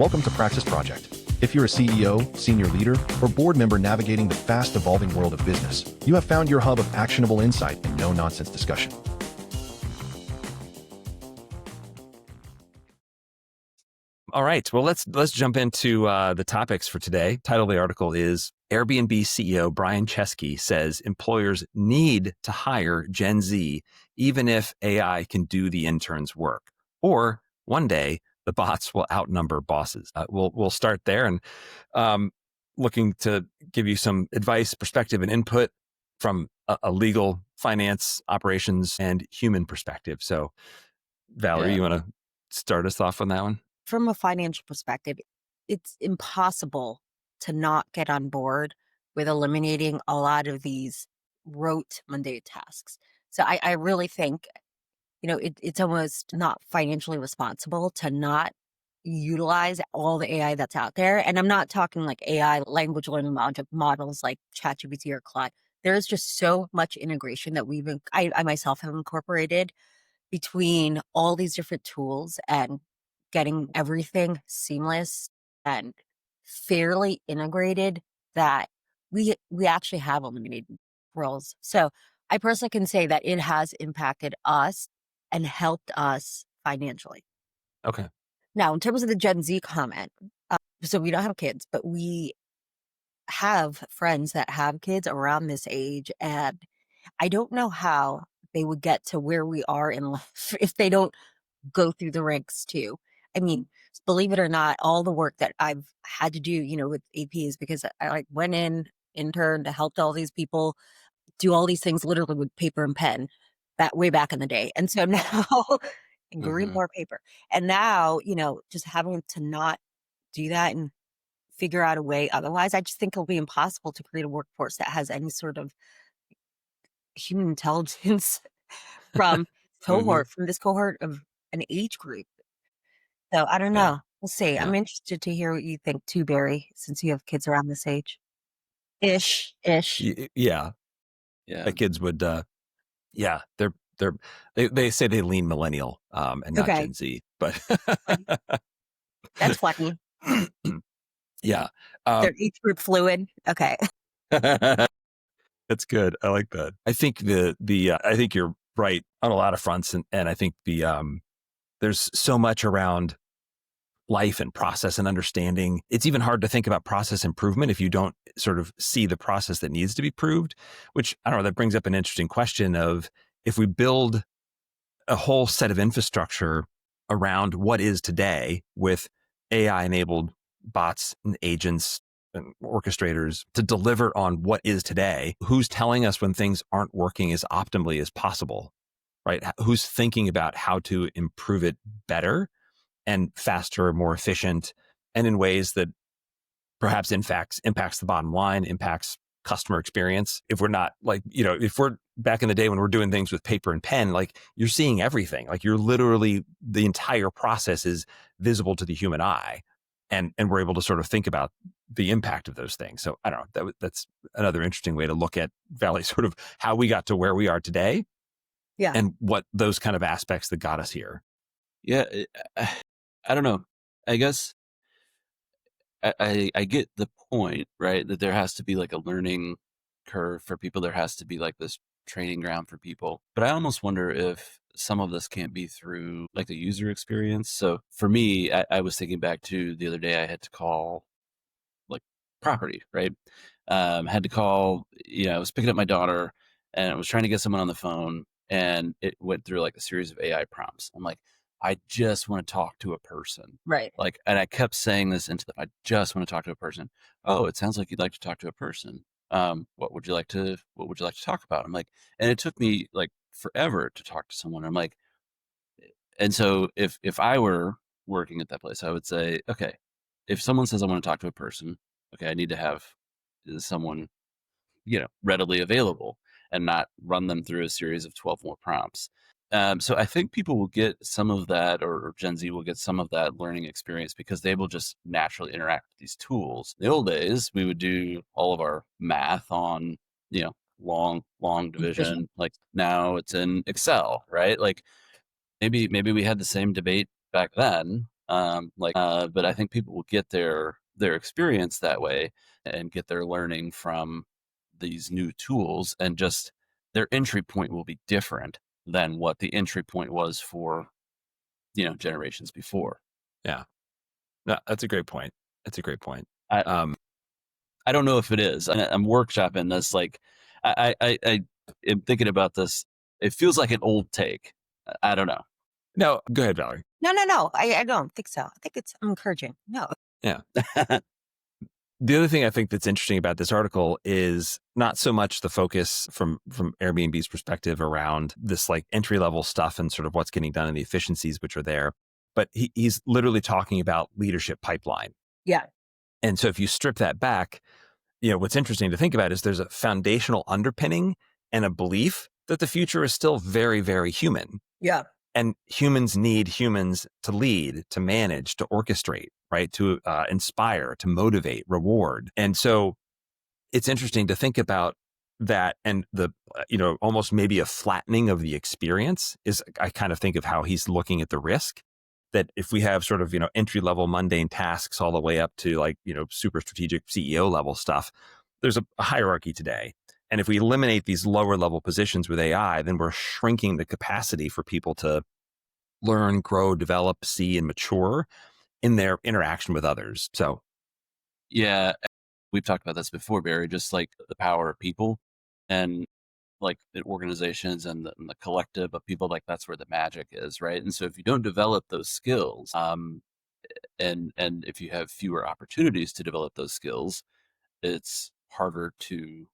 Welcome to Praxis Project. If you're a CEO, senior leader, or board member navigating the fast-evolving world of business, you have found your hub of actionable insight and no-nonsense discussion. All right. Well, let's jump into the topics for today. Title of the article is Airbnb CEO Brian Chesky says employers need to hire Gen Z even if AI can do the interns' work. Or one day the bots will outnumber bosses. We'll start there and looking to give you some advice, perspective, and input from a legal, finance, operations, and human perspective. So, Valerie, you want to start us off on that one? From a financial perspective, it's impossible to not get on board with eliminating a lot of these rote mundane tasks. So I really think, it's almost not financially responsible to not utilize all the AI that's out there. And I'm not talking like AI language learning models like ChatGPT or Claude. There's just so much integration that I myself have incorporated between all these different tools and getting everything seamless and fairly integrated that we actually have eliminated roles. So I personally can say that it has impacted us and helped us financially. Okay. Now, in terms of the Gen Z comment, so we don't have kids, but we have friends that have kids around this age, and I don't know how they would get to where we are in life if they don't go through the ranks too. I mean, believe it or not, all the work that I've had to do, with AP is because I like went in, interned, helped all these people do all these things literally with paper and pen that way back in the day. And so now green more paper. And now, just having to not do that and figure out a way. Otherwise, I just think it'll be impossible to create a workforce that has any sort of human intelligence from from this cohort of an age group. So I don't know. We'll see. Yeah. I'm interested to hear what you think too, Barry, since you have kids around this age. Ish. Yeah. The kids would, they say they lean millennial, and not Gen Z, but that's funny. Yeah. They're age group fluid. Okay. That's good. I like that. I think I think you're right on a lot of fronts. And I think there's so much around life and process and understanding. It's even hard to think about process improvement if you don't sort of see the process that needs to be proved, which I don't know, that brings up an interesting question of if we build a whole set of infrastructure around what is today with AI enabled bots and agents and orchestrators to deliver on what is today, who's telling us when things aren't working as optimally as possible, right? Who's thinking about how to improve it better and faster, more efficient, and in ways that perhaps impacts the bottom line, impacts customer experience. If we're not if we're back in the day when we're doing things with paper and pen, like you're seeing everything, like you're literally, the entire process is visible to the human eye. And we're able to sort of think about the impact of those things. So I don't know, that's another interesting way to look at Valley, sort of how we got to where we are today. Yeah. And what those kind of aspects that got us here. Yeah. I don't know. I guess I get the point, right? That there has to be like a learning curve for people. There has to be like this training ground for people. But I almost wonder if some of this can't be through like the user experience. So for me, I was thinking back to the other day, I had to call like property, right? Had to call, I was picking up my daughter and I was trying to get someone on the phone, and it went through like a series of AI prompts. I'm like, I just want to talk to a person. Right. Like, and I kept saying this into them. I just want to talk to a person. Oh, it sounds like you'd like to talk to a person. What would you like to talk about? I'm like, and it took me like forever to talk to someone. I'm like, and so if I were working at that place, I would say, okay, if someone says I want to talk to a person, okay, I need to have someone, readily available and not run them through a series of 12 more prompts. So I think people will get some of that, or Gen Z will get some of that learning experience because they will just naturally interact with these tools. In the old days, we would do all of our math on, long division. Like now it's in Excel, right? Like maybe we had the same debate back then. But I think people will get their experience that way and get their learning from these new tools, and just their entry point will be different than what the entry point was for, generations before. Yeah. No, that's a great point. That's a great point. I, I don't know if it is. I'm workshopping this. Like, I am thinking about this. It feels like an old take. I don't know. No, go ahead, Valerie. No. I don't think so. I think it's encouraging. No. Yeah. The other thing I think that's interesting about this article is not so much the focus from Airbnb's perspective around this like entry level stuff and sort of what's getting done and the efficiencies which are there, but he's literally talking about leadership pipeline. Yeah. And so if you strip that back, what's interesting to think about is there's a foundational underpinning and a belief that the future is still very, very human. Yeah. And humans need humans to lead, to manage, to orchestrate, right? To inspire, to motivate, reward. And so it's interesting to think about that, and the, almost maybe a flattening of the experience is, I kind of think of how he's looking at the risk that if we have sort of, entry level mundane tasks all the way up to like, super strategic CEO level stuff, there's a hierarchy today. And if we eliminate these lower level positions with AI, then we're shrinking the capacity for people to learn, grow, develop, see, and mature in their interaction with others. So, yeah, we've talked about this before, Barry, just like the power of people and like the organizations and the collective of people, like that's where the magic is, right? And so if you don't develop those skills, and if you have fewer opportunities to develop those skills, it's harder to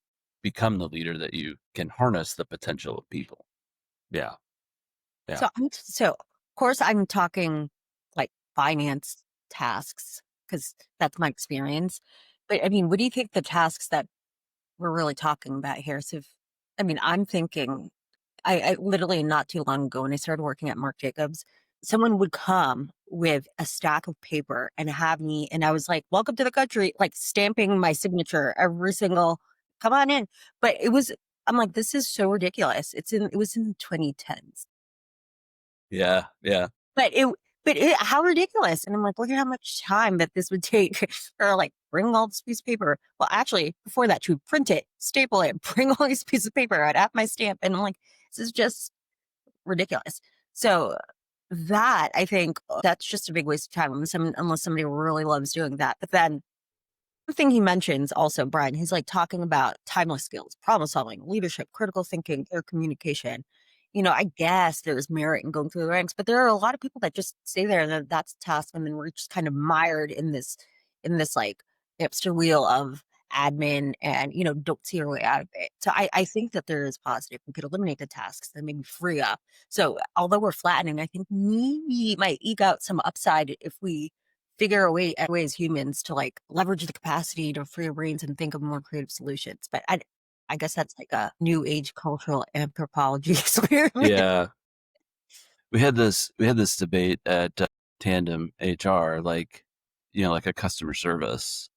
become the leader that you can harness the potential of people. yeah. So of course I'm talking like finance tasks because that's my experience. But I mean, what do you think the tasks that we're really talking about here? So, I'm thinking, I literally not too long ago when I started working at Marc Jacobs, someone would come with a stack of paper and have me, and I was like, "Welcome to the country," like stamping my signature every single, "Come on in." But I'm like, this is so ridiculous. It was in the 2010s. Yeah. But how ridiculous. And I'm like, look at how much time that this would take or like bring all this piece of paper. Well, actually, before that, she would print it, staple it, bring all these pieces of paper. I'd have my stamp. And I'm like, this is just ridiculous. So that, I think that's just a big waste of time unless somebody really loves doing that. But then the thing he mentions also, Brian, he's like talking about timeless skills, problem solving, leadership, critical thinking, air communication. I guess there's merit in going through the ranks, but there are a lot of people that just stay there and that's a task. And then we're just kind of mired in this like hipster wheel of admin and, don't see your way out of it. So I think that there is positive. We could eliminate the tasks and maybe free up. So although we're flattening, I think we might eke out some upside if we figure a way as humans to like leverage the capacity to free our brains and think of more creative solutions. But I guess that's like a new age cultural anthropology experiment. Yeah. We had this debate at Tandem HR, like, like a customer service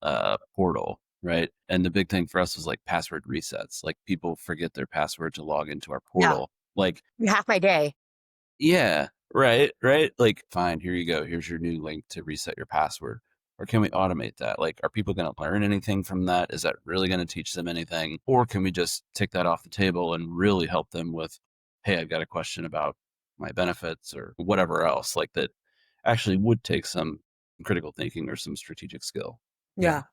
portal, right? And the big thing for us was like password resets. Like people forget their password to log into our portal. Yeah. Like Half my day. Yeah, right. Like, fine, here you go. Here's your new link to reset your password. Or can we automate that? Like, are people going to learn anything from that? Is that really going to teach them anything? Or can we just take that off the table and really help them with, hey, I've got a question about my benefits or whatever else, like that actually would take some critical thinking or some strategic skill. Yeah.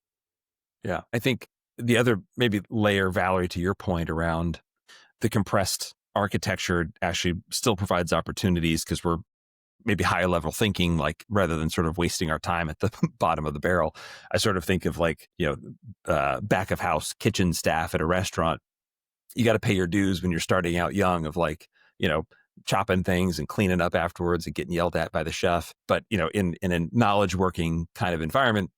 Yeah. I think the other maybe layer, Valerie, to your point around the compressed architecture actually still provides opportunities because we're maybe higher level thinking, like rather than sort of wasting our time at the bottom of the barrel. I sort of think of like, back of house kitchen staff at a restaurant. You got to pay your dues when you're starting out young of like, chopping things and cleaning up afterwards and getting yelled at by the chef. But, in a knowledge working kind of environment,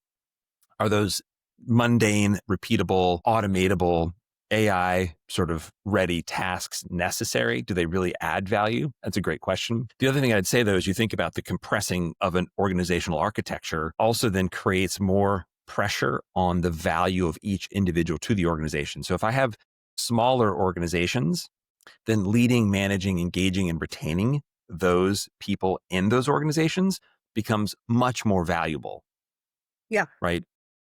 are those mundane, repeatable, automatable AI sort of ready tasks necessary? Do they really add value? That's a great question. The other thing I'd say though, is you think about the compressing of an organizational architecture also then creates more pressure on the value of each individual to the organization. So if I have smaller organizations, then leading, managing, engaging, and retaining those people in those organizations becomes much more valuable. Yeah. Right.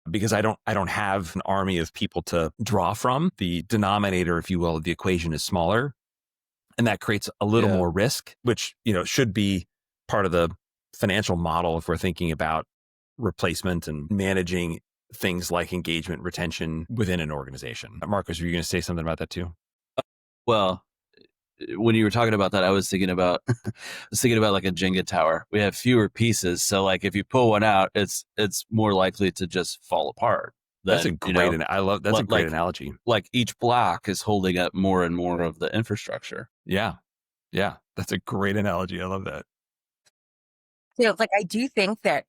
Because I don't have an army of people to draw from. The denominator, if you will, of the equation is smaller. And that creates a little Yeah. more risk, which, should be part of the financial model if we're thinking about replacement and managing things like engagement, retention within an organization. Marcus, were you going to say something about that too? Well, when you were talking about that, I was thinking about like a Jenga tower. We have fewer pieces, so like if you pull one out, it's more likely to just fall apart. That's a Than, great, and I love that's a great like analogy. like each block is holding up more and more of the infrastructure. Yeah, that's a great analogy. I love that. Like I do think that,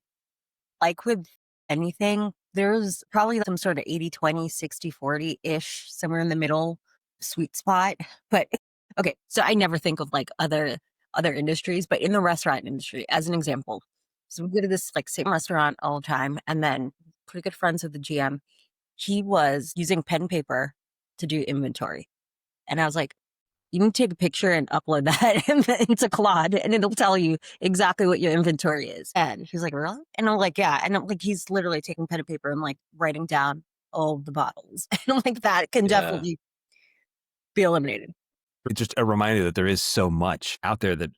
like with anything, there's probably some sort of 80-20, 60-40-ish, somewhere in the middle sweet spot. But okay, so I never think of like other industries, but in the restaurant industry, as an example. So we go to this like same restaurant all the time, and then pretty good friends with the GM. He was using pen and paper to do inventory. And I was like, you can take a picture and upload that into Claude, and it'll tell you exactly what your inventory is. And he's like, really? And I'm like, yeah. And I'm like, he's literally taking pen and paper and like writing down all the bottles. And I'm like, that can Yeah. definitely be eliminated. But just a reminder that there is so much out there that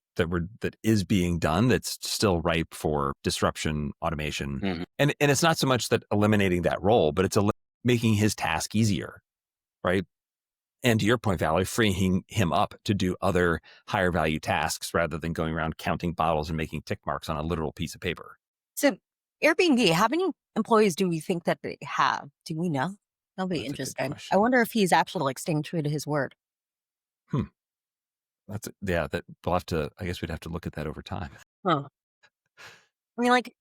is being done that's still ripe for disruption, automation. Mhm. And it's not so much that eliminating that role, but it's making his task easier, right? And to your point, Valerie, freeing him up to do other higher value tasks rather than going around counting bottles and making tick marks on a literal piece of paper. So Airbnb, how many employees do we think that they have? Do we know? That'll be That's a good interesting. question. I wonder if he's actually like staying true to his word. That we'll have to, I guess we'd have to look at that over time. Huh. I mean, like,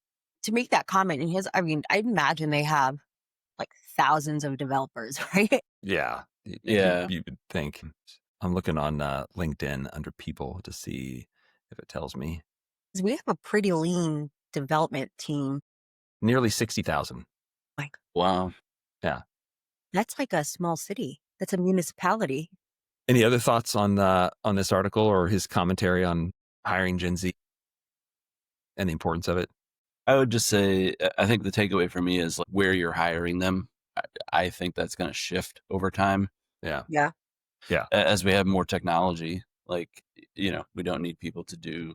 to make that comment in his, I mean, I imagine they have like thousands of developers, right? Yeah. Yeah. You would think. I'm looking on LinkedIn under people to see if it tells me. 'Cause we have a pretty lean development team. Nearly 60,000. Like, Wow. Yeah. that's like a small city. That's a municipality. Any other thoughts on this article or his commentary on hiring Gen Z and the importance of it? I would just say, I think the takeaway for me is like where you're hiring them. I think that's going to shift over time. Yeah. Yeah. As we have more technology, like, we don't need people to do,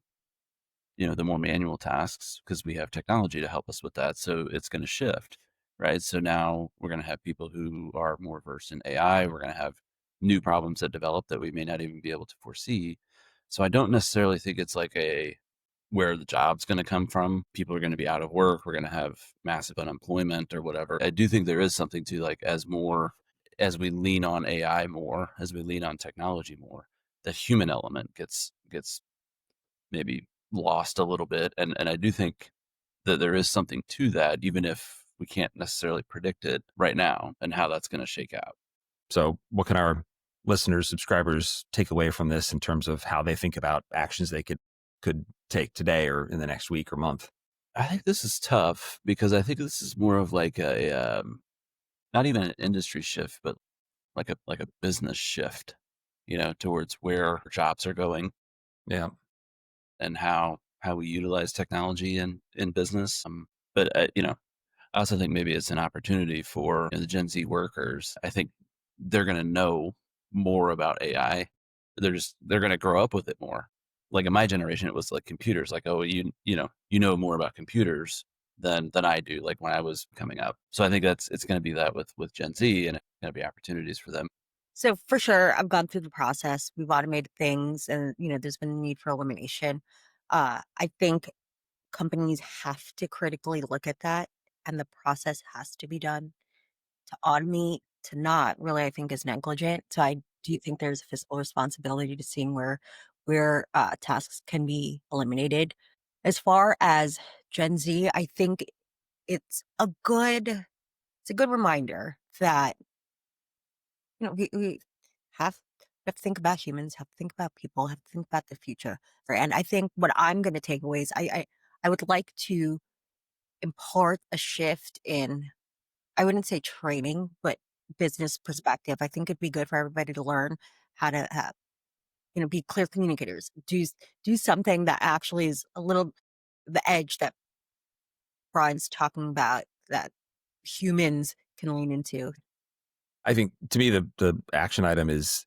the more manual tasks because we have technology to help us with that. So it's going to shift, right? So now we're going to have people who are more versed in AI. We're going to have new problems that develop that we may not even be able to foresee. So I don't necessarily think it's like where the job's going to come from. People are going to be out of work. We're going to have massive unemployment or whatever. I do think there is something to like as we lean on AI more, as we lean on technology more, the human element gets maybe lost a little bit. And I do think that there is something to that, even if we can't necessarily predict it right now and how that's going to shake out. So what can our listeners, subscribers take away from this in terms of how they think about actions they could take today or in the next week or month? I think this is tough because I think this is more of like a not even an industry shift, but like a business shift, towards where jobs are going. Yeah. And how we utilize technology in business. But I also think maybe it's an opportunity for the Gen Z workers. I think they're going to know more about AI. They're going to grow up with it more. Like in my generation, it was like computers. Like, oh, you know more about computers than I do. Like when I was coming up. So I think it's going to be that with Gen Z, and it's going to be opportunities for them. So for sure, I've gone through the process. We've automated things, and there's been a need for elimination. I think companies have to critically look at that, and the process has to be done. To automate, to not really, I think, is negligent. So I do think there's a fiscal responsibility to seeing where tasks can be eliminated. As far as Gen Z, I think it's a good reminder that we have to think about humans, have to think about people, have to think about the future. And I think what I'm going to take away is I would like to impart a shift in, I wouldn't say training, but business perspective. I think it'd be good for everybody to learn how to be clear communicators. Do something that actually is a little the edge that Brian's talking about that humans can lean into. I think to me, the action item is,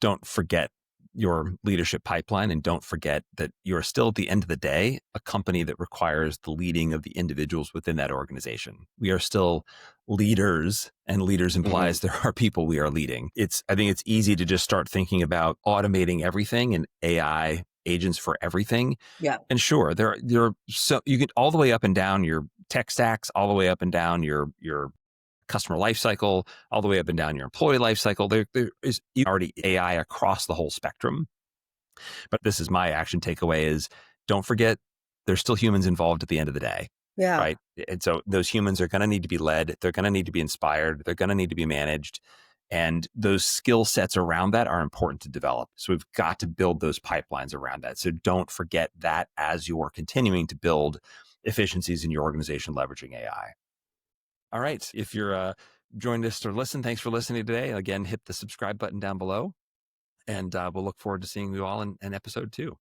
don't forget your leadership pipeline, and don't forget that you're still, at the end of the day, a company that requires the leading of the individuals within that organization. We are still leaders, and leaders implies there are people we are leading. I think it's easy to just start thinking about automating everything and AI agents for everything. Yeah. And sure, so you get all the way up and down your tech stacks, all the way up and down your customer lifecycle, all the way up and down your employee lifecycle. There is already AI across the whole spectrum. But this is my action takeaway is, don't forget, there's still humans involved at the end of the day. Yeah. Right. And so those humans are going to need to be led. They're going to need to be inspired. They're going to need to be managed. And those skill sets around that are important to develop. So we've got to build those pipelines around that. So don't forget that as you're continuing to build efficiencies in your organization leveraging AI. All right. If you're joined us or listen, thanks for listening today. Again, hit the subscribe button down below, and we'll look forward to seeing you all in episode 2.